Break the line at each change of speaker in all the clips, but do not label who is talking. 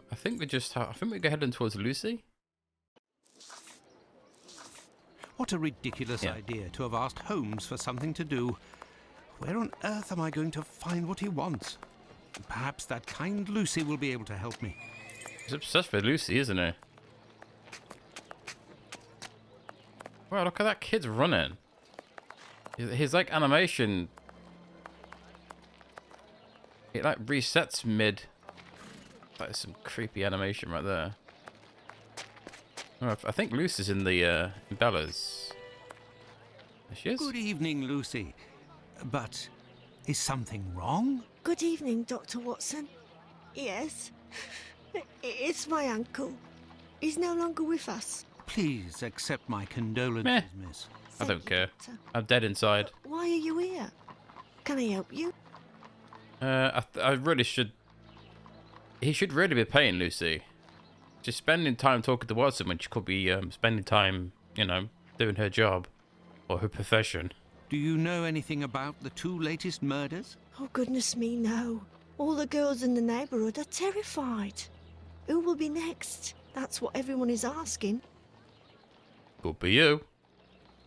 I think we're heading towards Lucy.
What a ridiculous idea to have asked Holmes for something to do. Where on earth am I going to find what he wants? Perhaps that kind Lucy will be able to help me.
He's obsessed with Lucy, isn't he? Wow, look at that kid's running. His like animation, it like resets mid. That is some creepy animation right there. Oh, I think Lucy's in the in Bella's. There she is.
Good evening, Lucy. But is something wrong?
Good evening, Dr. Watson. Yes, it's my uncle. He's no longer with us.
Please accept my condolences,
Meh.
miss.
I don't
Thank you,
care.
Doctor.
I'm dead inside.
Why are you here? Can I help you?
I really should. He should really be paying Lucy. Just spending time talking to Watson when she could be spending time, you know, doing her job or her profession.
Do you know anything about the 2 latest murders?
Oh, goodness me, no. All the girls in the neighbourhood are terrified. Who will be next? That's what everyone is asking.
Could be you.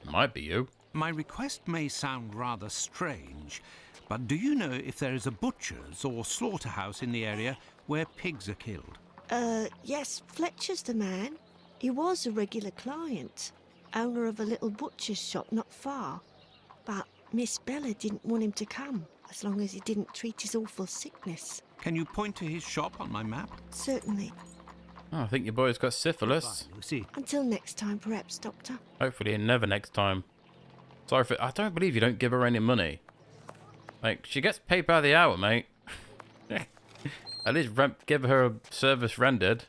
It might be you.
My request may sound rather strange, but do you know if there is a butcher's or slaughterhouse in the area where pigs are killed?
Yes, Fletcher's the man. He was a regular client, owner of a little butcher's shop not far. But Miss Bella didn't want him to come, as long as he didn't treat his awful sickness.
Can you point to his shop on my map?
Certainly.
Oh, I think your boy's got syphilis.
Bye, Lucy.
Until next time, perhaps, Doctor.
Hopefully, never next time. Sorry for. I don't believe you don't give her any money. Like, she gets paid by the hour, mate. At least give her a service rendered.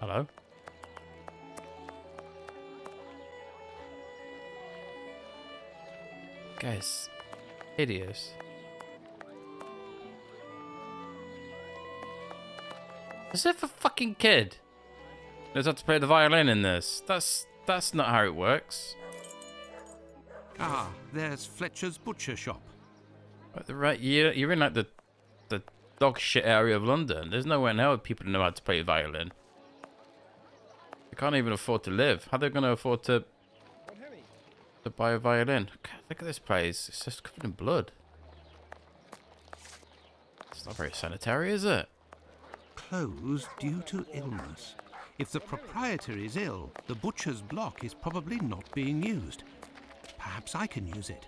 Hello? Guys, hideous. As if a fucking kid knows how to play the violin in this. That's not how it works.
Ah, there's Fletcher's butcher shop.
Right, you're in like the dog shit area of London. There's nowhere in hell people know how to play the violin. They can't even afford to live. How are they going to afford to buy a violin? God, look at this place. It's just covered in blood. It's not very sanitary, is it?
Closed due to illness. If the proprietor is ill, the butcher's block is probably not being used. Perhaps I can use it.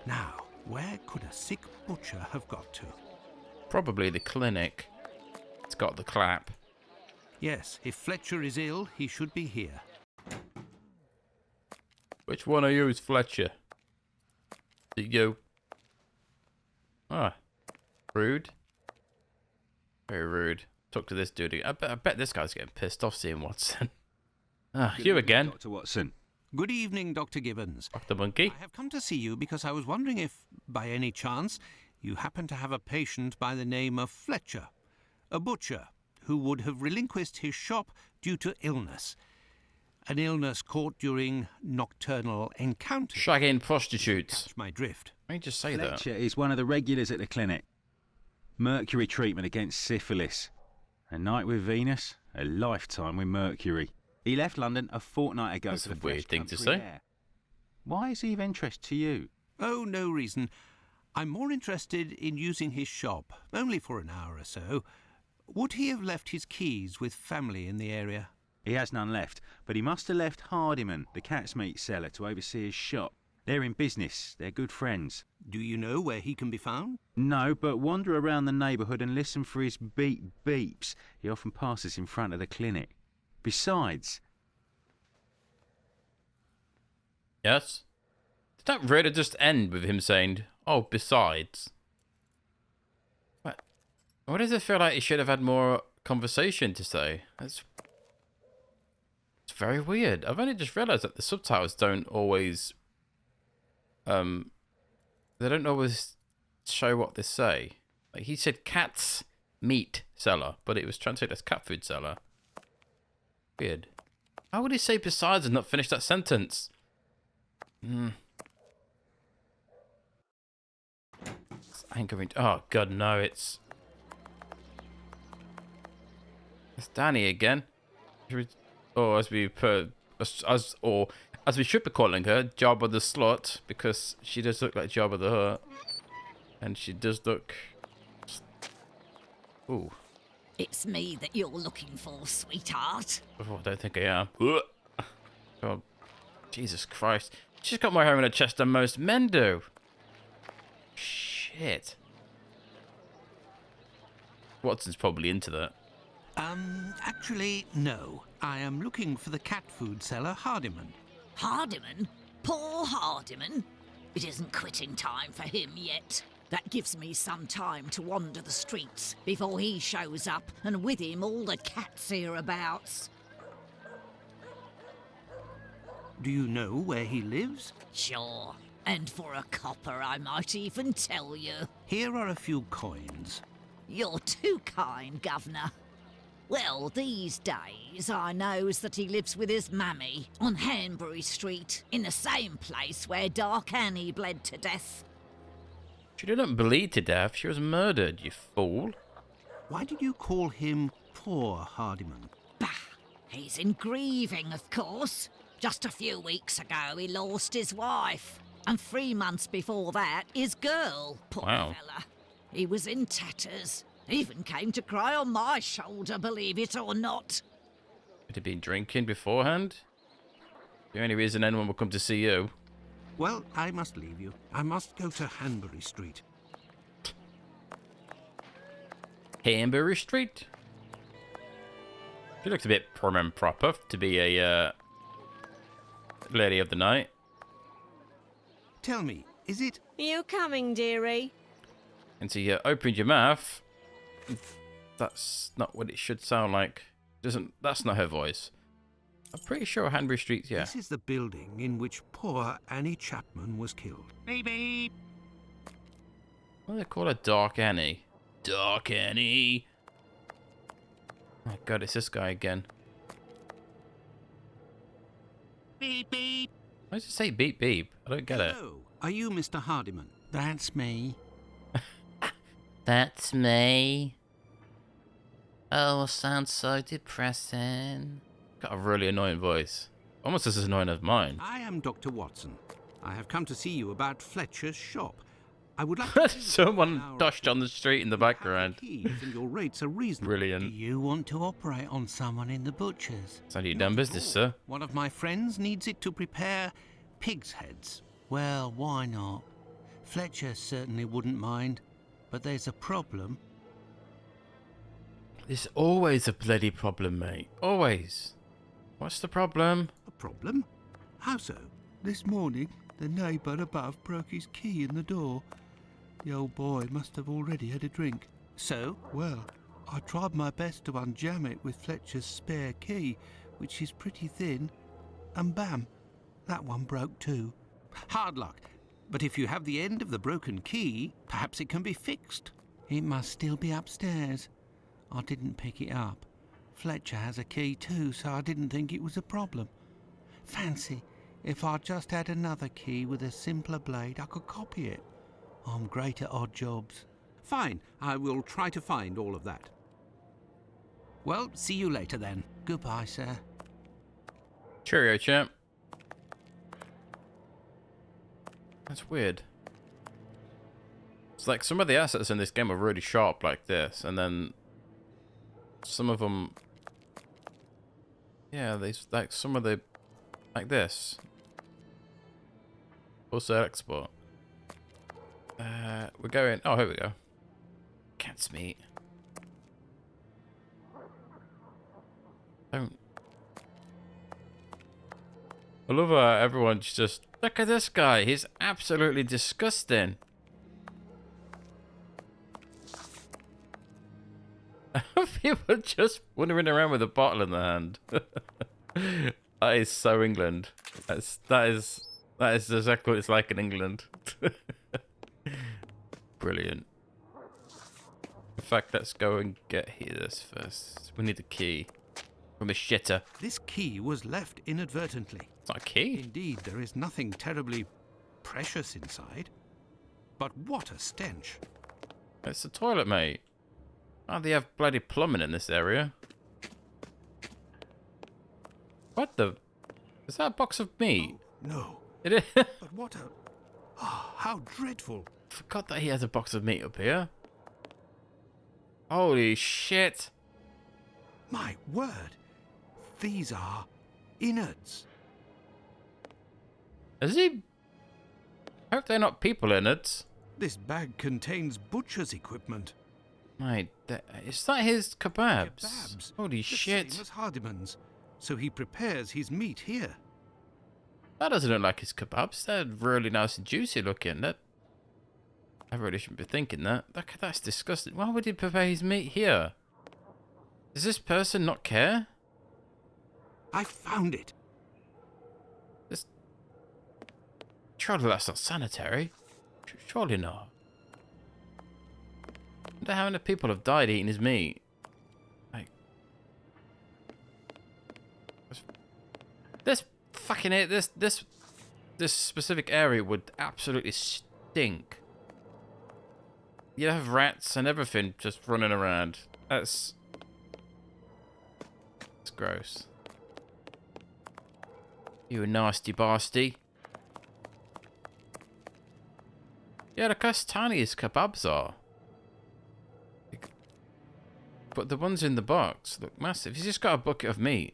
Now, where could a sick butcher have got to?
Probably the clinic. It's got the clap.
Yes, if Fletcher is ill, he should be here.
Which one of you is Fletcher? Is it you? Ah. Rude. Very rude. Talk to this dude again. I bet this guy's getting pissed off seeing Watson. Ah,
Good
you
evening,
again.
Dr. Watson.
Good evening, Dr. Gibbons.
Dr. Monkey.
I have come to see you because I was wondering if, by any chance, you happen to have a patient by the name of Fletcher, a butcher who would have relinquished his shop due to illness. An illness caught during nocturnal encounters.
Shagging prostitutes.
Catch my drift.
Let me just say
Fletcher is one of the regulars at the clinic. Mercury treatment against syphilis. A night with Venus, a lifetime with Mercury. He left London a fortnight ago.
That's
for
a
the
weird
fresh
thing to
country
say.
air. Why is he of interest to you?
Oh, no reason. I'm more interested in using his shop, only for an hour or so. Would he have left his keys with family in the area?
He has none left, but he must have left Hardiman, the cat's meat seller, to oversee his shop. They're in business. They're good friends.
Do you know where he can be found?
No, but wander around the neighbourhood and listen for his beep beeps. He often passes in front of the clinic. Besides...
Yes? Did that really just end with him saying, oh, besides? What? Why does it feel like he should have had more conversation to say? It's very weird. I've only just realised that the subtitles don't always... they don't always show what they say. Like he said cat's meat seller, but it was translated as cat food seller. Weird. How would he say besides and not finish that sentence? Angering. Oh God, no! It's Danny again. Or as we put, as we should be calling her, Jabba the Slut, because she does look like Jabba the Hutt, and she does look. Ooh.
It's me that you're looking for, sweetheart.
Oh, I don't think I am. Oh, Jesus Christ! She's got more hair in her chest than most men do. Shit. Watson's probably into that.
Actually, no. I am looking for the cat food seller, Hardiman.
Hardiman? Poor Hardiman? It isn't quitting time for him yet. That gives me some time to wander the streets before he shows up, and with him all the cats hereabouts.
Do you know where he lives?
Sure, and for a copper I might even tell you.
Here are a few coins.
You're too kind, Governor. Well, these days I knows that he lives with his mammy on Hanbury Street, in the same place where Dark Annie bled to death.
She didn't bleed to death. She was murdered, you fool.
Why did you call him poor Hardiman?
Bah! He's in grieving, of course. Just a few weeks ago he lost his wife. And 3 months before that, his girl, poor fella. He was in tatters. Even came to cry on my shoulder, believe it or not.
Had he been drinking beforehand? The only reason anyone would come to see you.
Well, I must leave you. I must go to Hanbury Street.
Hanbury Street? She looks a bit prim and proper to be a lady of the night.
Tell me, is it...
You coming, dearie?
And so you opened your mouth. That's not what it should sound like. That's not her voice. I'm pretty sure Hanbury Street's, yeah.
This is the building in which poor Annie Chapman was killed. Beep, beep.
What do they call her? Dark Annie? Dark Annie! Oh my God, it's this guy again.
Beep, beep.
Why does it say beep beep? I don't get it.
Hello. Are you Mr. Hardiman? That's me.
That's me. Oh, sounds so depressing. Got a really annoying voice. Almost as annoying as mine.
I am Dr. Watson. I have come to see you about Fletcher's shop. I would like to...
Someone dashed on the street in the background.
And your rates are reasonable.
Brilliant.
Do you want to operate on someone in the butcher's?
It's only done business, sir.
One of my friends needs it to prepare pig's heads. Well, why not? Fletcher certainly wouldn't mind. But there's a problem.
There's always a bloody problem, mate. Always. What's the problem?
A problem? How so? This morning, the neighbour above broke his key in the door. The old boy must have already had a drink. So? Well, I tried my best to unjam it with Fletcher's spare key, which is pretty thin, and bam, that one broke too. Hard luck. But if you have the end of the broken key, perhaps it can be fixed. It must still be upstairs. I didn't pick it up. Fletcher has a key too, so I didn't think it was a problem. Fancy, if I just had another key with a simpler blade, I could copy it. I'm great at odd jobs. Fine, I will try to find all of that. Well, see you later then. Goodbye, sir.
Cheerio, champ. That's weird. It's like some of the assets in this game are really sharp like this, and then some of them, yeah, they like some of the like this. Also export. We're going. Oh, here we go. Cat's meat. Don't. I love how everyone's just, look at this guy. He's absolutely disgusting. People just wandering around with a bottle in their hand. That is so England. That is exactly what it's like in England. Brilliant. In fact, let's go and get this first. We need the key from a shitter.
This key was left inadvertently.
It's not a key.
Indeed, there is nothing terribly precious inside. But what a stench.
It's the toilet, mate. Oh, they have bloody plumbing in this area. What the? Is that a box of meat?
Oh, no.
It is.
But what a... Oh, how dreadful.
Forgot that he has a box of meat up here. Holy shit.
My word. These are innards.
Is he? I hope they're not people innards.
This bag contains butcher's equipment.
Mate, is that his kebabs?
Kebabs.
Holy
The
shit.
same as Hardiman's. So he prepares his meat here.
That doesn't look like his kebabs. They're really nice and juicy looking. I really shouldn't be thinking that. That's disgusting. Why would he prepare his meat here? Does this person not care?
I found it.
Surely that's not sanitary. Surely not. I wonder how many people have died eating his meat. Like, this fucking this specific area would absolutely stink. You have rats and everything just running around. It's gross. You nasty bastard. Yeah, look how tiny his kebabs are. But the ones in the box look massive. He's just got a bucket of meat.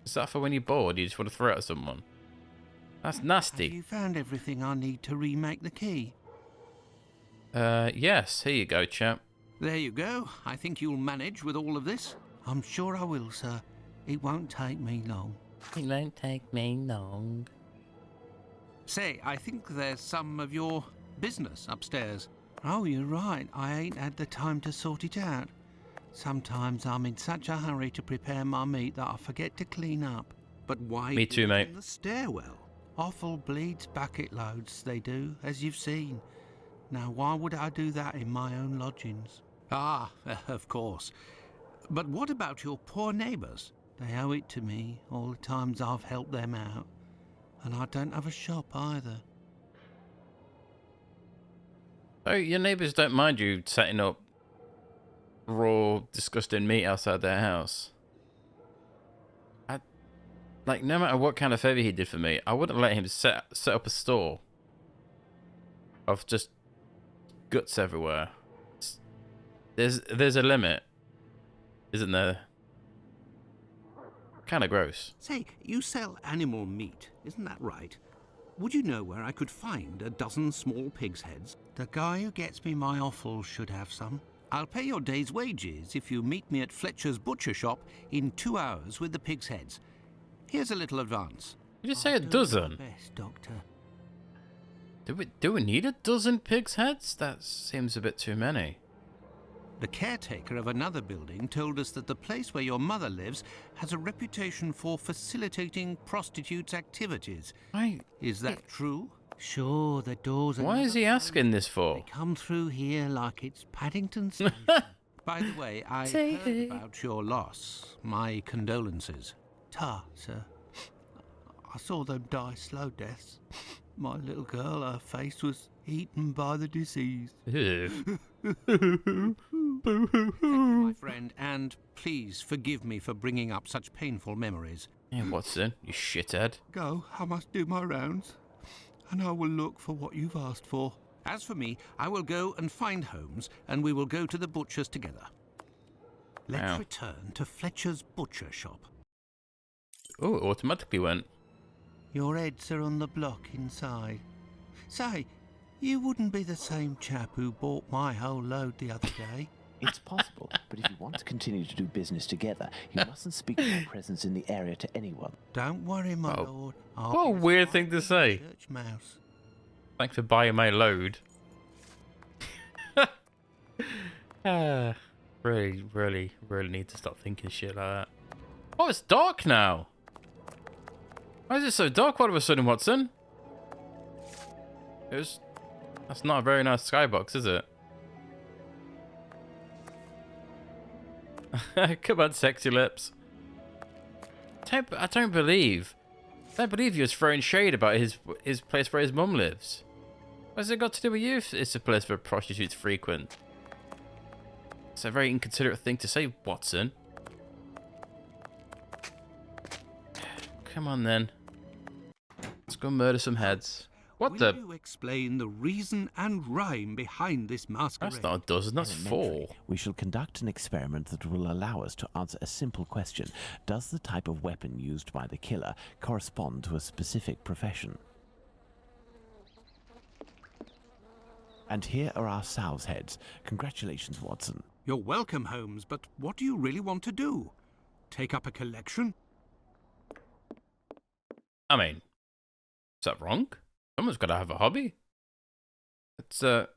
Is that for when you're bored, you just want to throw it at someone? That's nasty.
Have you found everything I need to remake the key?
Yes. Here you go, chap.
There you go. I think you'll manage with all of this. I'm sure I will, sir. It won't take me long.
It won't take me long.
Say, I think there's some of your business upstairs. Oh, you're right. I ain't had the time to sort it out. Sometimes I'm in such a hurry to prepare my meat that I forget to clean up. But why?
Me too, mate.
In the stairwell. Offal bleeds bucket loads, they do, as you've seen. Now, why would I do that in my own lodgings? Ah, of course. But what about your poor neighbours? They owe it to me, all the times I've helped them out. And I don't have a shop either.
Oh, your neighbours don't mind you setting up raw, disgusting meat outside their house. Like, no matter what kind of favour he did for me, I wouldn't let him set up a store of just guts everywhere. There's a limit, isn't there? Kind of gross.
Say, you sell animal meat, isn't that right? Would you know where I could find a dozen small pig's heads? The guy who gets me my offal should have some. I'll pay your day's wages if you meet me at Fletcher's butcher shop in 2 hours with the pig's heads. Here's a little advance.
Did you say a dozen?
Best, Doctor.
Do we need a dozen pig's heads? That seems a bit too many.
The caretaker of another building told us that the place where your mother lives has a reputation for facilitating prostitutes' activities. Is that true? Sure, the doors are...
Why is he asking this for?
They come through here like it's Paddington Station. By the way, I heard about your loss. My condolences. Ta, sir. I saw them die slow deaths. My little girl, her face was eaten by the disease. My friend, and please forgive me for bringing up such painful memories.
Yeah, Watson, you shithead.
Go, I must do my rounds, and I will look for what you've asked for. As for me, I will go and find Holmes, and we will go to the butcher's together. Let's return to Fletcher's butcher shop.
Oh, it automatically went.
Your heads are on the block inside. Say, you wouldn't be the same chap who bought my whole load the other day.
It's possible, but if you want to continue to do business together, you mustn't speak of your presence in the area to anyone.
Don't worry, my lord.
What a weird thing to say.
Church mouse.
Thanks for buying my load. Really need to stop thinking shit like that. Oh, it's dark now. Why is it so dark all of a sudden, Watson? That's not a very nice skybox, is it? Come on, sexy lips. I don't believe he was throwing shade about his place where his mum lives. What's it got to do with you if it's a place where prostitutes frequent? It's a very inconsiderate thing to say, Watson. Come on, then. Let's go murder some heads. What the?
Will you explain the reason and rhyme behind this masquerade?
That's not a dozen, that's four.
We shall conduct an experiment that will allow us to answer a simple question. Does the type of weapon used by the killer correspond to a specific profession? And here are our sow's heads. Congratulations, Watson.
You're welcome, Holmes, but what do you really want to do? Take up a collection?
I mean, is that wrong? Someone's got to have a hobby. It's, oh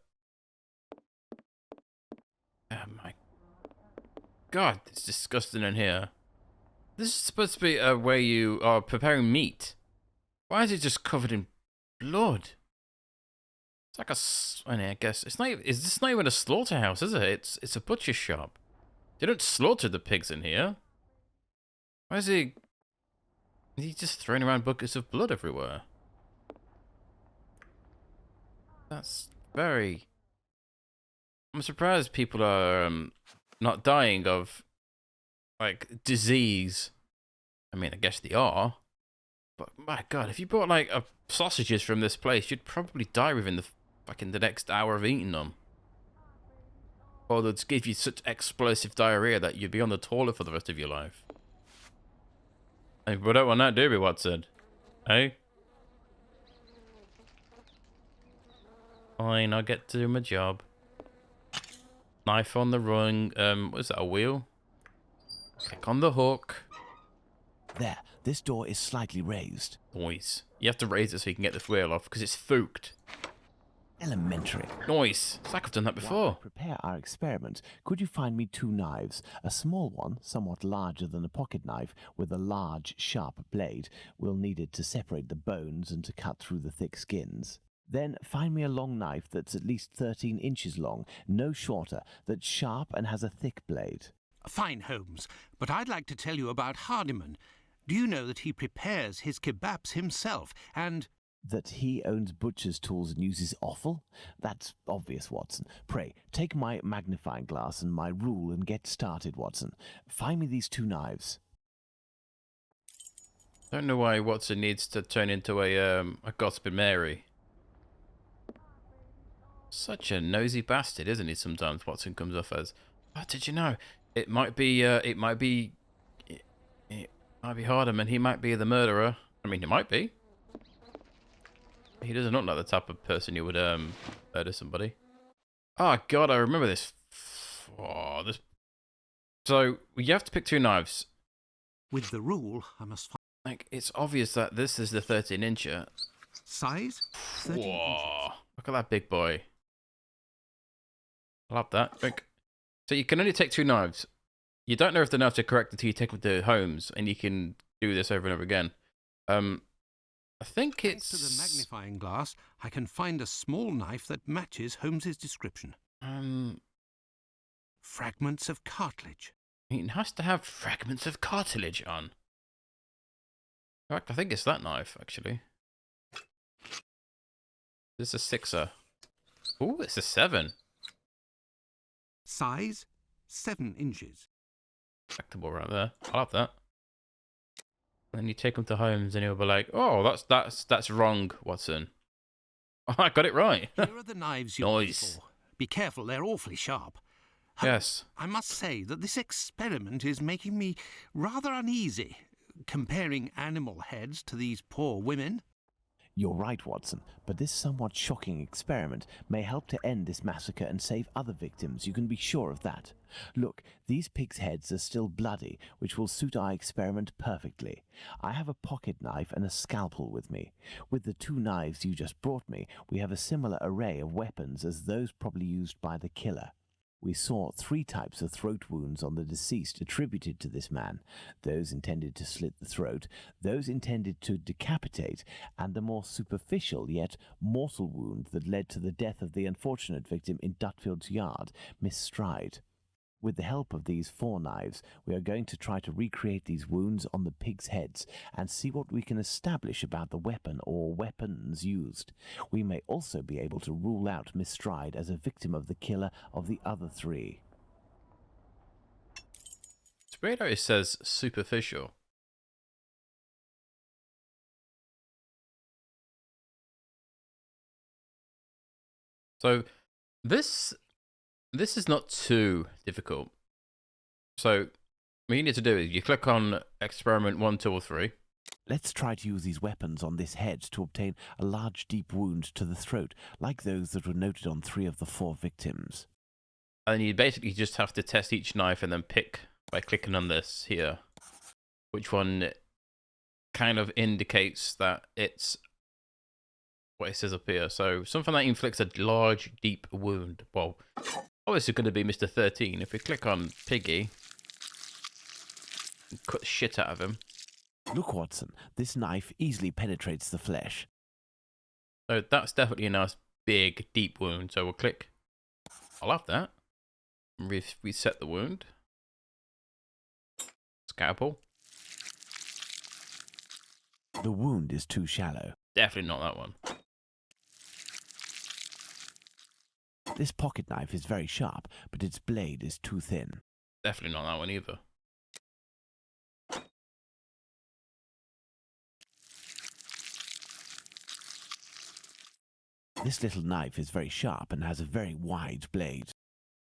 my God, it's disgusting in here. This is supposed to be where you are preparing meat. Why is it just covered in blood? It's like I guess it's not. Is this not even a slaughterhouse? Is it? It's a butcher shop. They don't slaughter the pigs in here. Why is he? Is he just throwing around buckets of blood everywhere? That's very. I'm surprised people are not dying of like disease. I mean, I guess they are. But my God, if you bought like sausages from this place, you'd probably die within the next hour of eating them. Or they'd give you such explosive diarrhea that you'd be on the toilet for the rest of your life. Hey, we don't want that, do we, Watson? Hey? Fine, I'll get to do my job. Knife on the rung. What is that, a wheel? Click on the hook.
There, this door is slightly raised.
Nice. You have to raise it so you can get this wheel off, because it's fooked.
Elementary.
Nice. It's like I've done that
While
before.
we prepare our experiment, could you find me 2 knives? A small one, somewhat larger than a pocket knife, with a large, sharp blade. We'll need it to separate the bones and to cut through the thick skins. Then find me a long knife that's at least 13 inches long, no shorter, that's sharp and has a thick blade.
Fine, Holmes, but I'd like to tell you about Hardiman. Do you know that he prepares his kebabs himself, and...
That he owns butcher's tools and uses offal? That's obvious, Watson. Pray, take my magnifying glass and my rule and get started, Watson. Find me these 2 knives.
Don't know why Watson needs to turn into a gossiping Mary. Such a nosy bastard, isn't he? Sometimes Watson comes off as. Oh, did you know? It might be Hardiman. He might be the murderer. I mean, he might be. He doesn't look like the type of person who would murder somebody. Oh God, I remember this. Oh, this. So you have to pick 2 knives.
With the rule, I must find...
Like, it's obvious that this is the 13-incher.
Size? 13 inches.
Whoa! Look at that big boy. I love that. Drink. So you can only take 2 knives. You don't know if the knives are correct until you take them to Holmes, and you can do this over and over again. I think it's...
To the magnifying glass, I can find a small knife that matches Holmes's description. Fragments of cartilage.
It has to have fragments of cartilage on. In fact, I think it's that knife, actually. This is a 6er. Ooh, it's a 7.
Size? 7 inches.
Respectable right there. I love that. And then you take him to Holmes and he'll be like, oh, that's wrong, Watson. Oh, I got it right.
Here are the knives you're looking for. Be careful, they're awfully sharp.
Yes.
I must say that this experiment is making me rather uneasy, comparing animal heads to these poor women.
You're right, Watson, but this somewhat shocking experiment may help to end this massacre and save other victims. You can be sure of that. Look, these pigs' heads are still bloody, which will suit our experiment perfectly. I have a pocket knife and a scalpel with me. With the 2 knives you just brought me, we have a similar array of weapons as those probably used by the killer. We saw 3 types of throat wounds on the deceased attributed to this man, those intended to slit the throat, those intended to decapitate, and the more superficial yet mortal wound that led to the death of the unfortunate victim in Dutfield's yard, Miss Stride. With the help of these 4 knives, we are going to try to recreate these wounds on the pigs' heads and see what we can establish about the weapon or weapons used. We may also be able to rule out Miss Stride as a victim of the killer of the other 3.
It's weird how it says superficial. So this is not too difficult. So what you need to do is you click on experiment 1, 2, or 3.
Let's try to use these weapons on this head to obtain a large deep wound to the throat, like those that were noted on 3 of the 4 victims.
And you basically just have to test each knife and then pick by clicking on this here, which one kind of indicates that it's what it says up here. So something that inflicts a large, deep wound. Well, obviously going to be Mr. 13. If we click on Piggy and cut the shit out of him.
Look, Watson, this knife easily penetrates the flesh.
So that's definitely a nice, big, deep wound. So we'll click. I'll have that. Reset the wound. Scalpel.
The wound is too shallow.
Definitely not that one.
This pocket knife is very sharp, but its blade is too thin.
Definitely not that one either.
This little knife is very sharp and has a very wide blade.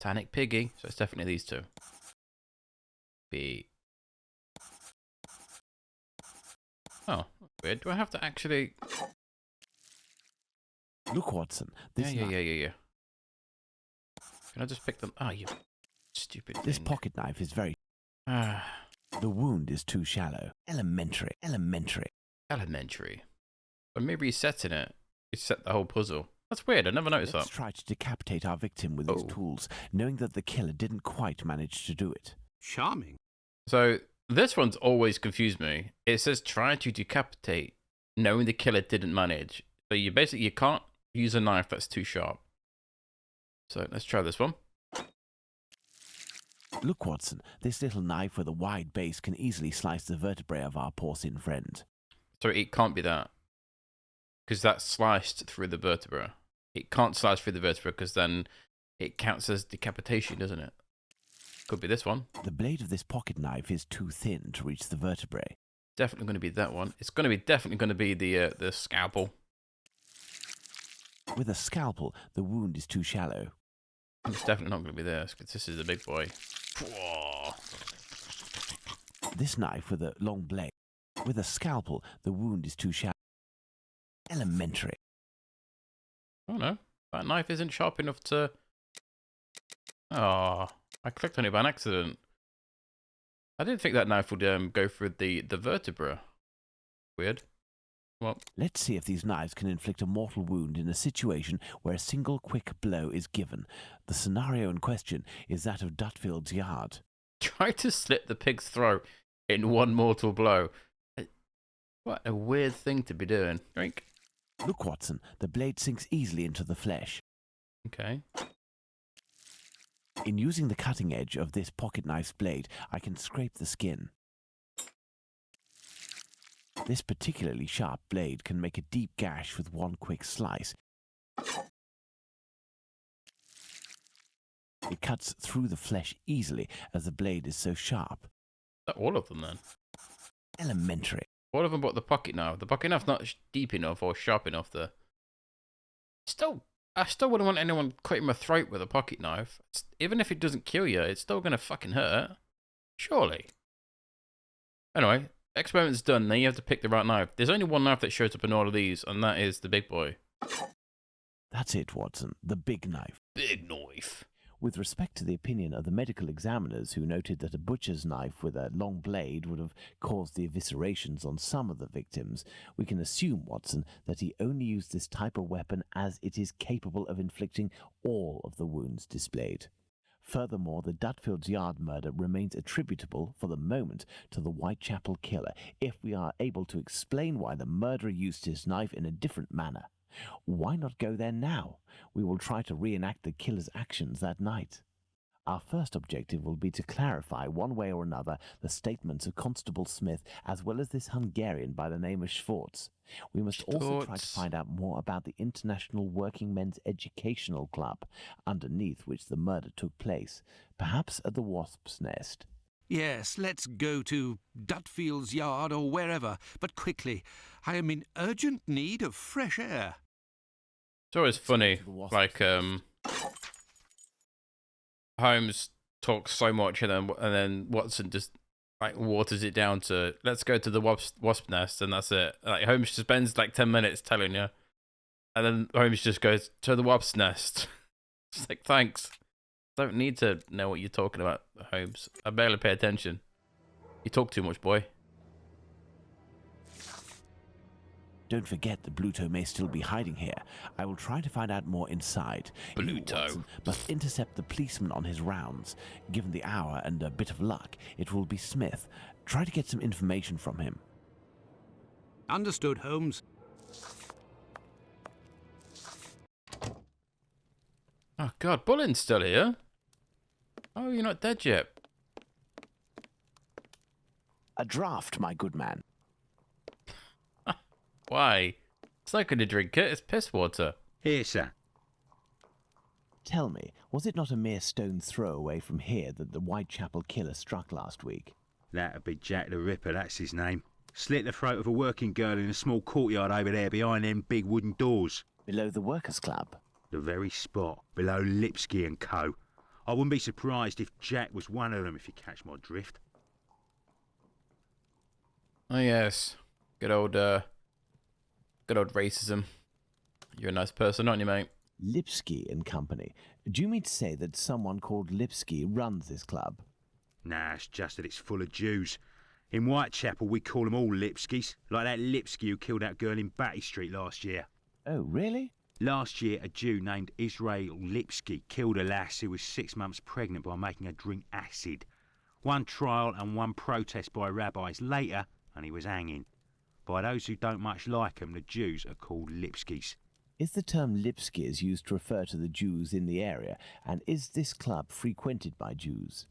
Titanic Piggy, so it's definitely these 2. B. Oh, weird. Do I have to actually...
Look, Watson, this
Yeah. Can I just pick them? Ah, you stupid
This
thing.
pocket knife is very...
Ah,
The wound is too shallow. Elementary.
But maybe resetting it, reset the whole puzzle. That's weird, I never noticed
Let's
that.
try to decapitate our victim with these tools, knowing that the killer didn't quite manage to do it.
Charming.
So, this one's always confused me. It says try to decapitate, knowing the killer didn't manage. So you can't use a knife that's too sharp. So let's try this one.
Look, Watson, this little knife with a wide base can easily slice the vertebrae of our porcine friend.
So it can't be that. Because that's sliced through the vertebra. It can't slice through the vertebra because then it counts as decapitation, doesn't it? Could be this one.
The blade of this pocket knife is too thin to reach the vertebrae.
Definitely going to be that one. It's going to be definitely going to be the scalpel.
With a scalpel, the wound is too shallow.
It's definitely not going to be this because this is the big boy. Whoa.
This knife with a long blade. With a scalpel, the wound is too shallow. Elementary.
Oh no, that knife isn't sharp enough to... Oh, I clicked on it by an accident. I didn't think that knife would go through the vertebra. Weird. Well,
let's see if these knives can inflict a mortal wound in a situation where a single quick blow is given. The scenario in question is that of Dutfield's yard.
Try to slit the pig's throat in one mortal blow. What a weird thing to be doing. Drink.
Look, Watson, the blade sinks easily into the flesh.
Okay.
In using the cutting edge of this pocket knife's blade, I can scrape the skin. This particularly sharp blade can make a deep gash with one quick slice. It cuts through the flesh easily as the blade is so sharp.
Is that all of them then?
Elementary.
All of them but the pocket knife. The pocket knife's not deep enough or sharp enough to... I still wouldn't want anyone cutting my throat with a pocket knife. Even if it doesn't kill you, it's still going to fucking hurt. Surely. Anyway, experiment's done. Now you have to pick the right knife. There's only one knife that shows up in all of these, and that is the big boy.
That's it, Watson. The big knife.
Big knife.
With respect to the opinion of the medical examiners who noted that a butcher's knife with a long blade would have caused the eviscerations on some of the victims, we can assume, Watson, that he only used this type of weapon as it is capable of inflicting all of the wounds displayed. Furthermore, the Dutfield's Yard murder remains attributable, for the moment, to the Whitechapel killer, if we are able to explain why the murderer used his knife in a different manner. Why not go there now? We will try to reenact the killer's actions that night. Our first objective will be to clarify, one way or another, the statements of Constable Smith, as well as this Hungarian by the name of 𝘱𝑗𝑡𝑆. We must also try to find out more about the International Working Men's Educational Club, underneath which the murder took place, perhaps at the Wasp's Nest.
Yes, let's go to Dutfield's yard or wherever, but quickly. I am in urgent need of fresh air.
It's always funny, like, Holmes talks so much and then Watson just like waters it down to, let's go to the wasp nest, and that's it. Like, Holmes just spends like 10 minutes telling you, and then Holmes just goes to the wasp nest. It's like, thanks. Don't need to know what you're talking about, Holmes. I barely pay attention. You talk too much, boy.
Don't forget that 𝘱𝘐𝘮 may still be hiding here. I will try to find out more inside. You, Watson, must intercept the policeman on his rounds. Given the hour and a bit of luck, it will be Smith. Try to get some information from him.
Understood, Holmes.
Oh, God, Bullen's still here. Oh, you're not dead yet.
A draft, my good man.
Why? It's not going to drink it. It's piss water.
Here, sir.
Tell me, was it not a mere stone's throw away from here that the Whitechapel killer struck last week?
That'd be Jack the Ripper, that's his name. Slit the throat of a working girl in a small courtyard over there behind them big wooden doors.
Below the Workers' Club?
The very spot, below 𝘨𝘮𝘮𝘴. I wouldn't be surprised if Jack was one of them, if you catch my drift.
Oh, yes. Good old racism. You're a nice person, aren't you, mate?
Lipsky and Company. Do you mean to say that someone called Lipsky runs this club?
Nah, it's just that it's full of Jews. In Whitechapel, we call them all Lipskys, like that Lipsky who killed that girl in Batty Street last year.
Oh, really?
Last year, a Jew named Israel Lipsky killed a lass who was 6 months pregnant by making her drink acid. One trial and one protest by rabbis later, and he was hanging. By those who don't much like him, the Jews are called Lipskys.
Is the term Lipskys used to refer to the Jews in the area, and is this club frequented by Jews?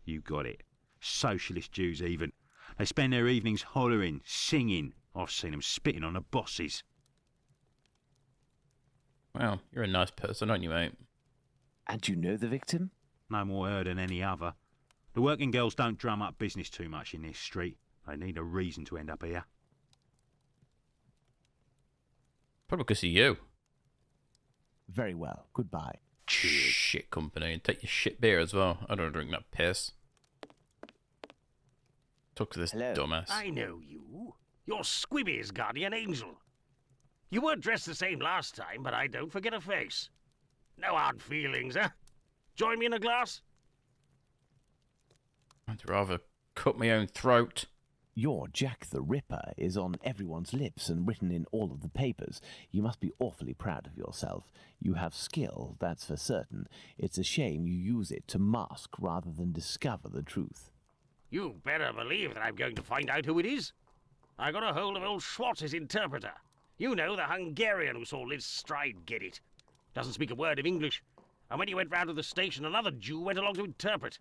You got it. Socialist Jews even. They spend their evenings hollering, singing. I've seen them spitting on the bosses.
Well, you're a nice person, aren't you, mate?
And you know the victim?
No more her than any other. The working girls don't drum up business too much in this street. They need a reason to end up here.
Probably because of you.
Very well. Goodbye.
Cheers.
Shit company. And take your shit beer as well. I don't drink that piss. Talk to this dumbass.
I know you. You're Squibby's guardian angel. You weren't dressed the same last time, but I don't forget a face. No hard feelings, eh? Join me in a glass?
I'd rather cut my own throat.
Your Jack the Ripper is on everyone's lips and written in all of the papers. You must be awfully proud of yourself. You have skill, that's for certain. It's a shame you use it to mask rather than discover the truth.
You better believe that I'm going to find out who it is. I got a hold of old Schwartz's interpreter. You know, the Hungarian who saw Liz Stride get it. Doesn't speak a word of English. And when he went round to the station, another Jew went along to interpret.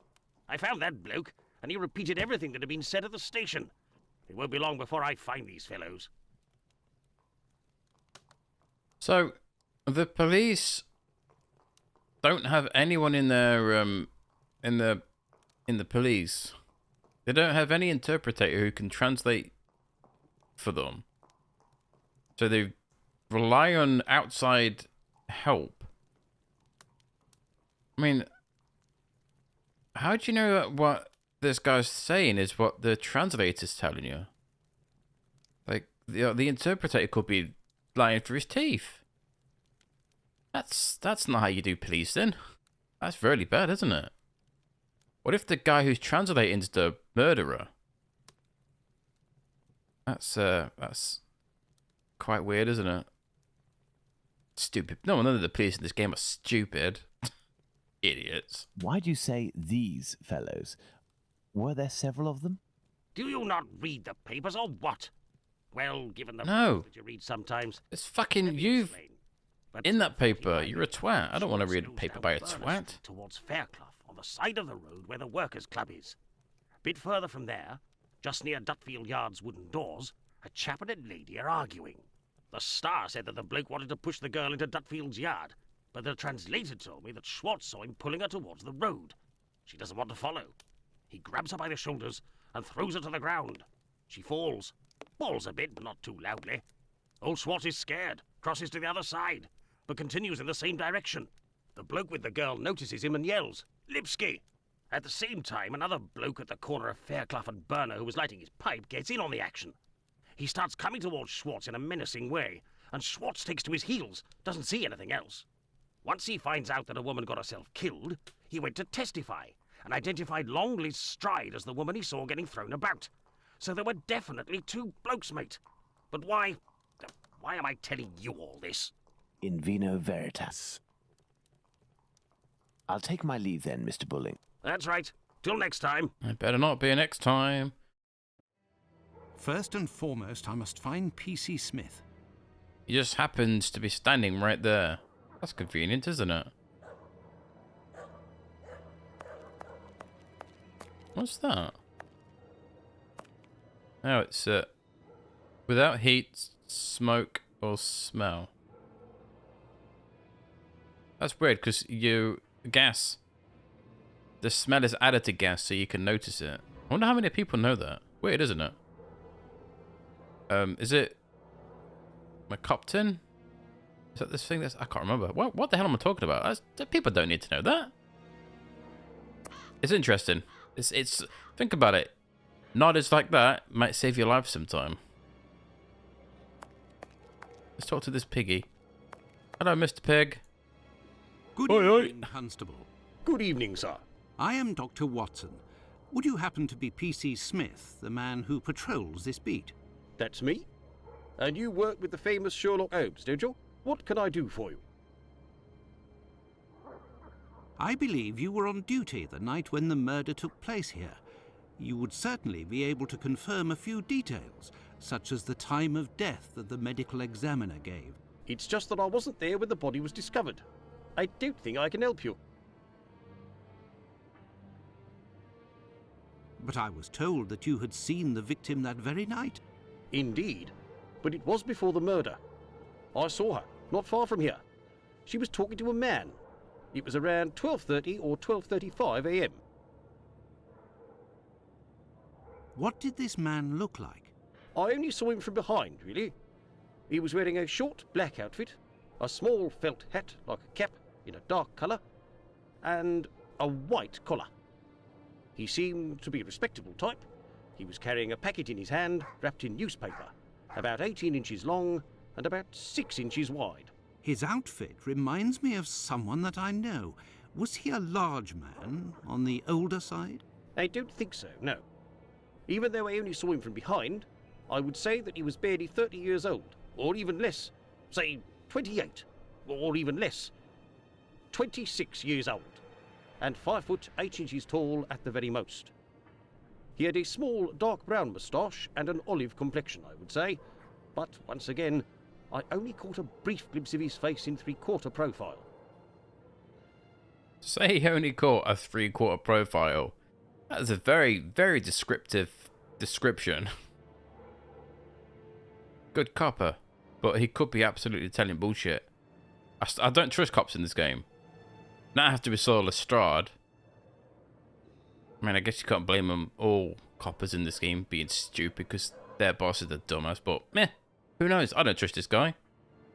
I found that bloke, and he repeated everything that had been said at the station. It won't be long before I find these fellows.
So, the police don't have anyone in their in the police. They don't have any interpreter who can translate for them. So they rely on outside help. I mean, how do you know that what this guy's saying is what the translator's telling you? Like, the interpreter could be lying through his teeth. That's not how you do policing. That's really bad, isn't it? What if the guy who's translating is the murderer? That's quite weird, isn't it? Stupid. No, none of the police in this game are stupid. Idiots.
Why do you say these fellows? Were there several of them?
Do you not read the papers or what? Well, given the
No.
that you read sometimes.
It's fucking you in that paper. You're a twat. I don't want to read a paper by a twat.
Towards Fairclough on on the side of the road where the Workers' Club is. A bit further from there, just near Dutfield Yard's wooden doors, a chap and a lady are arguing. The Star said that the bloke wanted to push the girl into Dutfield's yard, but the translator told me that Schwartz saw him pulling her towards the road. She doesn't want to follow. He grabs her by the shoulders and throws her to the ground. She falls, bawls a bit, but not too loudly. Old Schwartz is scared, crosses to the other side, but continues in the same direction. The bloke with the girl notices him and yells, "Lipsky!" At the same time, another bloke at the corner of Fairclough and Burner, who was lighting his pipe, gets in on the action. He starts coming towards Schwartz in a menacing way, and Schwartz takes to his heels, doesn't see anything else. Once he finds out that a woman got herself killed, he went to testify, and identified Long Liz Stride as the woman he saw getting thrown about. So there were definitely two blokes, mate. But why am I telling you all this?
In vino veritas. I'll take my leave then, Mr. Bulling.
That's right. Till next time.
It better not be next time.
First and foremost, I must find P.C. Smith.
He just happens to be standing right there. That's convenient, isn't it? What's that? Oh, it's without heat, smoke, or smell. That's weird because gas. The smell is added to gas so you can notice it. I wonder how many people know that. Weird, isn't it? Is it Macopton? Is that this thing that's... I can't remember. What the hell am I talking about? People don't need to know that. It's interesting. It's think about it. Knowledge like that might save your life sometime. Let's talk to this piggy. Hello, Mr. Pig.
Good
Oi,
evening, Constable.
Good evening, sir.
I am Dr. Watson. Would you happen to be P.C. Smith, the man who patrols this beat?
That's me. And you work with the famous Sherlock Holmes, don't you? What can I do for you?
I believe you were on duty the night when the murder took place here. You would certainly be able to confirm a few details, such as the time of death that the medical examiner gave.
It's just that I wasn't there when the body was discovered. I don't think I can help you.
But I was told that you had seen the victim that very night.
Indeed. But it was before the murder. I saw her, not far from here. She was talking to a man. It was around 12:30 or 12:35 a.m.
What did this man look like?
I only saw him from behind, really. He was wearing a short black outfit, a small felt hat like a cap in a dark colour, and a white collar. He seemed to be a respectable type. He was carrying a packet in his hand wrapped in newspaper, about 18 inches long and about 6 inches wide.
His outfit reminds me of someone that I know. Was he a large man, on the older side?
I don't think so, no. Even though I only saw him from behind, I would say that he was barely 30 years old, or even less. Say 28, or even less. 26 years old, and 5 foot 8 inches tall at the very most. He had a small dark brown moustache and an olive complexion, I would say, but once again, I only caught a brief glimpse of his face in 3/4 profile.
Say he only caught a 3/4 profile. That is a very, very descriptive description. Good copper, but he could be absolutely telling bullshit. I don't trust cops in this game. Now I have to be Saul Lestrade. I mean, I guess you can't blame them all coppers in this game being stupid because their boss is a dumbass, but meh. Who knows? I don't trust this guy.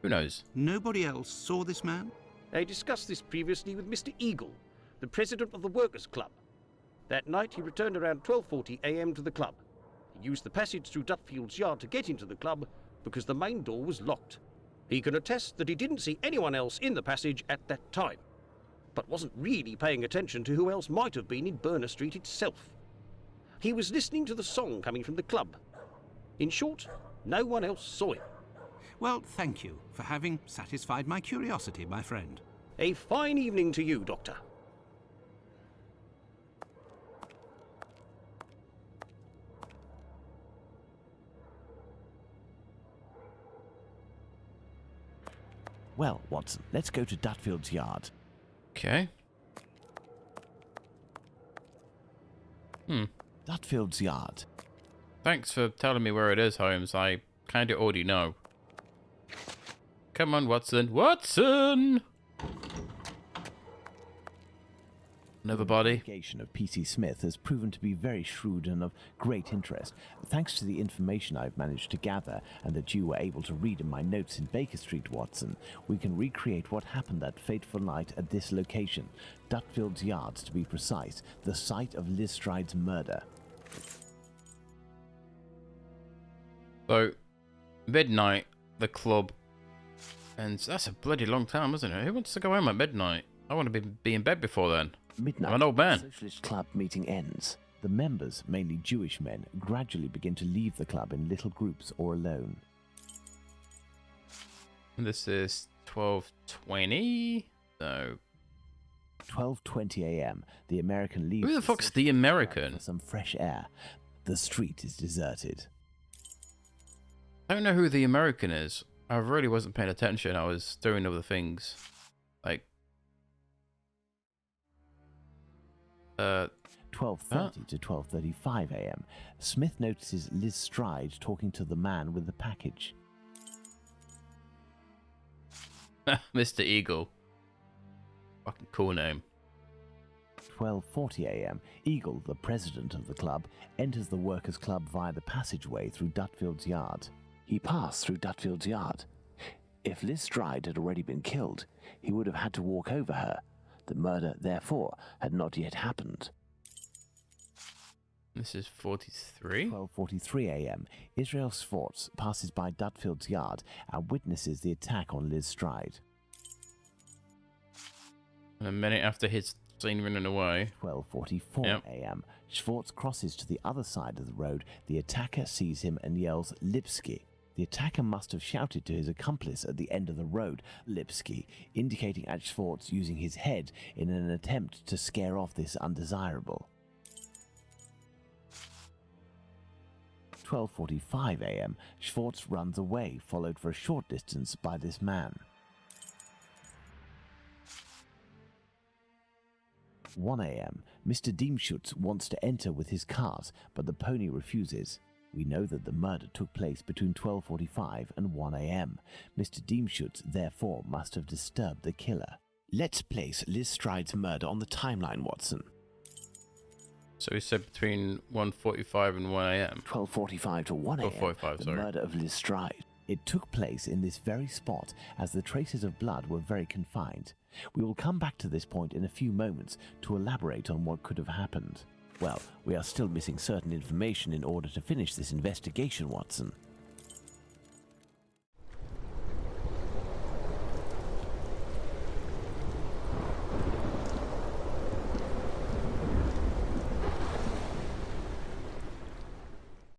Who knows?
Nobody else saw this man?
I discussed this previously with Mr. Eagle, the president of the Workers' Club. That night he returned around 12:40 a.m. to the club. He used the passage through Dutfield's yard to get into the club because the main door was locked. He can attest that he didn't see anyone else in the passage at that time, but wasn't really paying attention to who else might have been in Burner Street itself. He was listening to the song coming from the club. In short, no one else saw him.
Well, thank you for having satisfied my curiosity, my friend.
A fine evening to you, Doctor.
Well, Watson, let's go to Dutfield's yard.
Okay.
Dutfield's yard.
Thanks for telling me where it is, Holmes. I kind of already know. Come on, Watson. Watson! Another body.
The investigation of P.C. Smith has proven to be very shrewd and of great interest. Thanks to the information I've managed to gather and that you were able to read in my notes in Baker Street, Watson, we can recreate what happened that fateful night at this location, Dutfield's Yards to be precise, the site of Liz Stride's murder.
So, midnight, the club, and that's a bloody long time, isn't it? Who wants to go home at midnight? I want to be in bed before then.
Midnight,
I'm an old man.
the Socialist Club meeting ends. The members, mainly Jewish men, gradually begin to leave the club in little groups or alone.
And this is 12:20. So
12:20 a.m. The American leaves.
who the fuck's the American?
For some fresh air. The street is deserted.
I don't know who the American is. I really wasn't paying attention. I was doing other things, like
12:30 to 12:35 a.m. Smith notices Liz Stride talking to the man with the package.
Mr. Eagle. Fucking cool name.
12:40 a.m. Eagle, the president of the club, enters the workers' club via the passageway through Dutfield's yard. He passed through Dutfield's yard. If Liz Stride had already been killed, he would have had to walk over her. The murder, therefore, had not yet happened.
This is 43.
12:43 a.m. Israel Swartz passes by Dutfield's yard and witnesses the attack on Liz Stride.
And a minute after he's seen running away.
12:44 a.m. Schwartz crosses to the other side of the road. The attacker sees him and yells, "Lipsky." The attacker must have shouted to his accomplice at the end of the road, "Lipsky," indicating at Schwartz using his head in an attempt to scare off this undesirable. 12:45 a.m. Schwartz runs away, followed for a short distance by this man. 1 a.m. Mr. 𝘱𝘦𝘴𝘭𝘪𝘦 wants to enter with his cart, but the pony refuses. We know that the murder took place between 12:45 and 1 a.m. Mr. 𝘱𝘱𝘴𝘭𝘪𝘦 therefore must have disturbed the killer. Let's place Liz Stride's murder on the timeline, Watson.
So he said between 1:45 and 1 a.m.
12:45 to 1 a.m.
12:45,
the
sorry.
murder of Liz Stride. It took place in this very spot, as the traces of blood were very confined. We will come back to this point in a few moments to elaborate on what could have happened. Well, we are still missing certain information in order to finish this investigation, Watson.